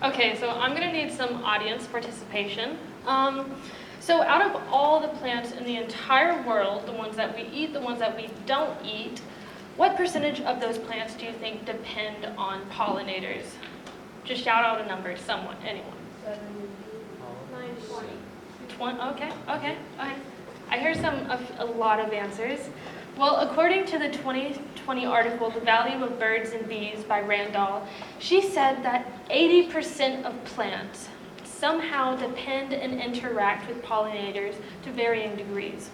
Okay, so I'm gonna need some audience participation. So out of all the plants in the entire world, the ones that we eat, the ones that we don't eat, what percentage of those plants do you think depend on pollinators? Just shout out a number, someone, anyone. 20, okay. I hear a lot of answers. Well, according to the 2020 article, The Value of Birds and Bees by Randall, she said that 80% of plants somehow depend and interact with pollinators to varying degrees.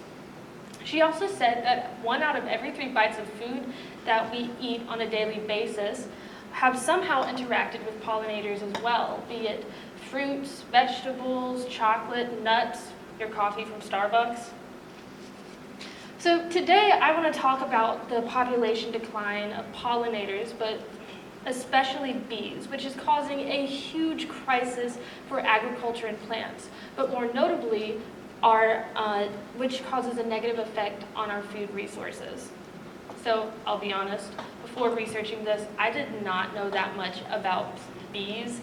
She also said that 1 out of every 3 bites of food that we eat on a daily basis have somehow interacted with pollinators as well, be it fruits, vegetables, chocolate, nuts, your coffee from Starbucks. So today I want to talk about the population decline of pollinators, but especially bees, which is causing a huge crisis for agriculture and plants, but more notably, which causes a negative effect on our food resources. So I'll be honest, before researching this, I did not know that much about bees,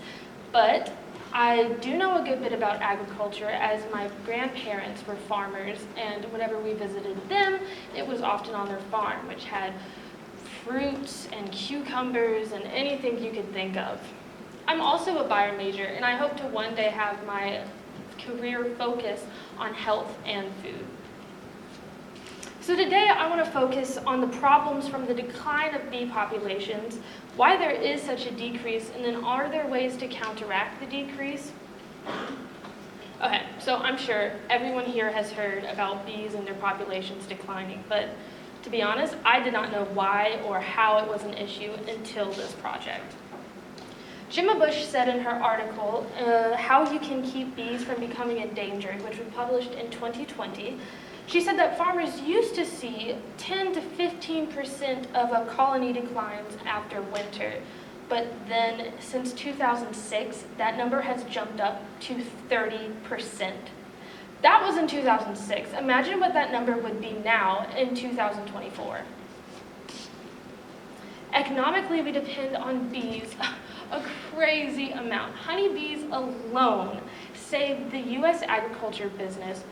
but I do know a good bit about agriculture as my grandparents were farmers, and whenever we visited them, it was often on their farm, which had fruits and cucumbers and anything you could think of. I'm also a bio major, and I hope to one day have my career focus on health and food. So today I want to focus on the problems from the decline of bee populations, why there is such a decrease, and then are there ways to counteract the decrease? Okay, so I'm sure everyone here has heard about bees and their populations declining, but to be honest, I did not know why or how it was an issue until this project. Gemma Bush said in her article, How You Can Keep Bees from Becoming Endangered, which was published in 2020, she said that farmers used to see 10 to 15% of a colony declines after winter, but then since 2006, that number has jumped up to 30%. That was in 2006. Imagine what that number would be now in 2024. Economically, we depend on bees a crazy amount. Honeybees alone save the U.S. agriculture business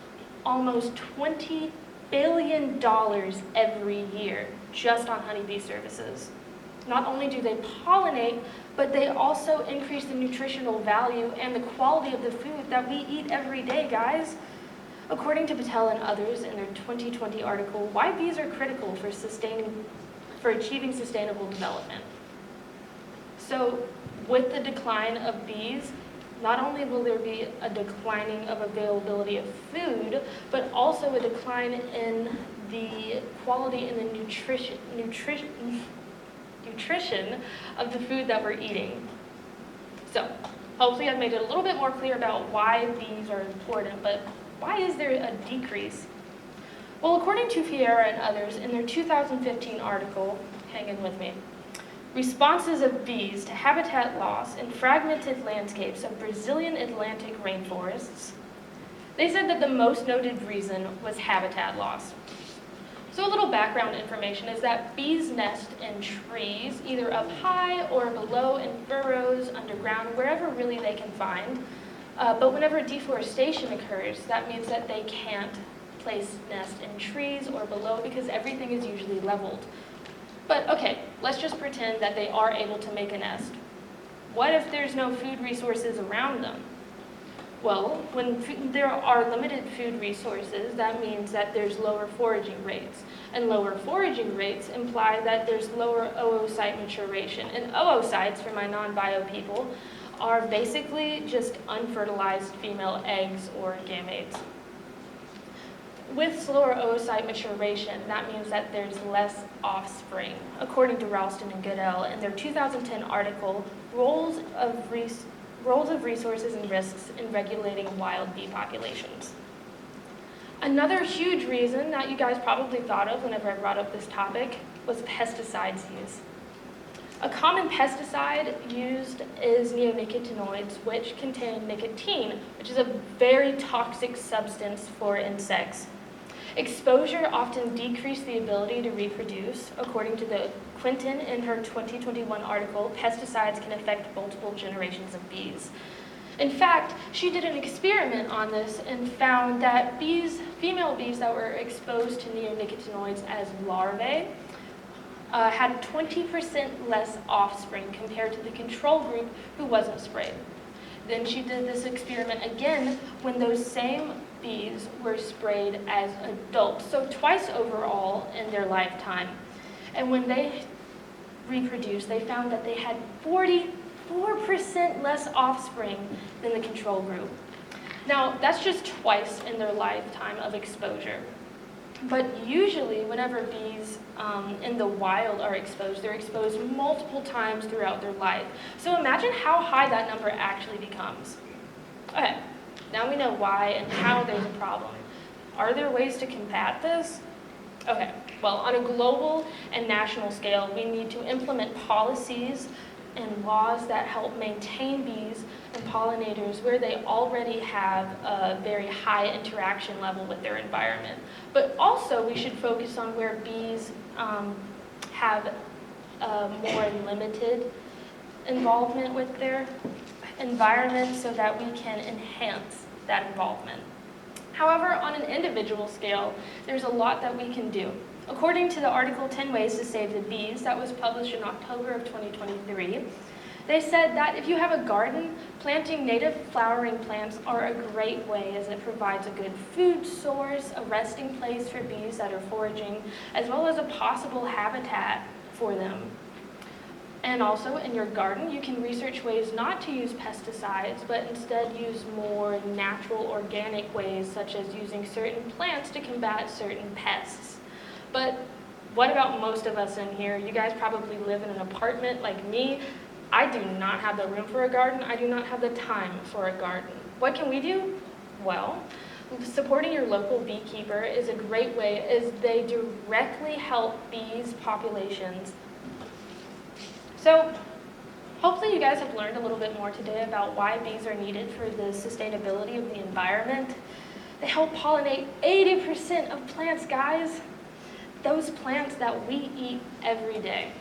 almost $20 billion every year just on honeybee services. Not only do they pollinate, but they also increase the nutritional value and the quality of the food that we eat every day, guys. According to Patel and others in their 2020 article, why bees are critical for achieving sustainable development. So with the decline of bees, not only will there be a declining of availability of food, but also a decline in the quality and the nutrition of the food that we're eating. So hopefully I've made it a little bit more clear about why bees are important, but why is there a decrease? Well, according to Fiera and others in their 2015 article, hang in with me, Responses of Bees to Habitat Loss in Fragmented Landscapes of Brazilian Atlantic Rainforests, they said that the most noted reason was habitat loss. So a little background information is that bees nest in trees, either up high or below in burrows, underground, wherever really they can find. But whenever deforestation occurs, that means that they can't place nest in trees or below because everything is usually leveled. But okay, let's just pretend that they are able to make a nest. What if there's no food resources around them? Well, when there are limited food resources, that means that there's lower foraging rates. And lower foraging rates imply that there's lower oocyte maturation. And oocytes, for my non-bio people, are basically just unfertilized female eggs or gametes. With slower oocyte maturation, that means that there's less offspring, according to Ralston and Goodell in their 2010 article, Roles of Resources and Risks in Regulating Wild Bee Populations. Another huge reason that you guys probably thought of whenever I brought up this topic was pesticides use. A common pesticide used is neonicotinoids, which contain nicotine, which is a very toxic substance for insects. Exposure often decreased the ability to reproduce. According to the Quinton in her 2021 article, pesticides can affect multiple generations of bees. In fact, she did an experiment on this and found that female bees that were exposed to neonicotinoids as larvae had 20% less offspring compared to the control group who wasn't sprayed. Then she did this experiment again when those same bees were sprayed as adults, so twice overall in their lifetime. And when they reproduced, they found that they had 44% less offspring than the control group. Now, that's just twice in their lifetime of exposure. But usually, whenever bees in the wild are exposed, they're exposed multiple times throughout their life. So imagine how high that number actually becomes. Okay, now we know why and how there's a problem. Are there ways to combat this? Okay, well, on a global and national scale, we need to implement policies and laws that help maintain bees and pollinators where they already have a very high interaction level with their environment. But also we should focus on where bees have more limited involvement with their environment so that we can enhance that involvement. However, on an individual scale, there's a lot that we can do. According to the article 10 Ways to Save the Bees that was published in October of 2023, they said that if you have a garden, planting native flowering plants are a great way as it provides a good food source, a resting place for bees that are foraging, as well as a possible habitat for them. And also in your garden, you can research ways not to use pesticides, but instead use more natural, organic ways, such as using certain plants to combat certain pests. But what about most of us in here? You guys probably live in an apartment like me. I do not have the room for a garden. I do not have the time for a garden. What can we do? Well, supporting your local beekeeper is a great way as they directly help bees populations. So hopefully you guys have learned a little bit more today about why bees are needed for the sustainability of the environment. They help pollinate 80% of plants, guys. Those plants that we eat every day.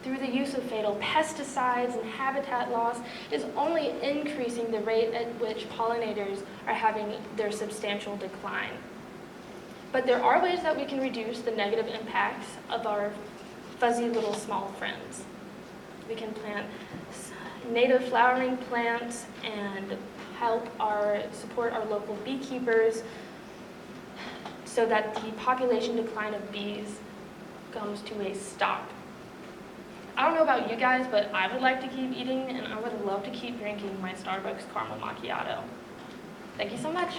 Through the use of fatal pesticides and habitat loss is only increasing the rate at which pollinators are having their substantial decline. But there are ways that we can reduce the negative impacts of our fuzzy little small friends. We can plant native flowering plants and support our local beekeepers so that the population decline of bees comes to a stop. I don't know about you guys, but I would like to keep eating and I would love to keep drinking my Starbucks caramel macchiato. Thank you so much.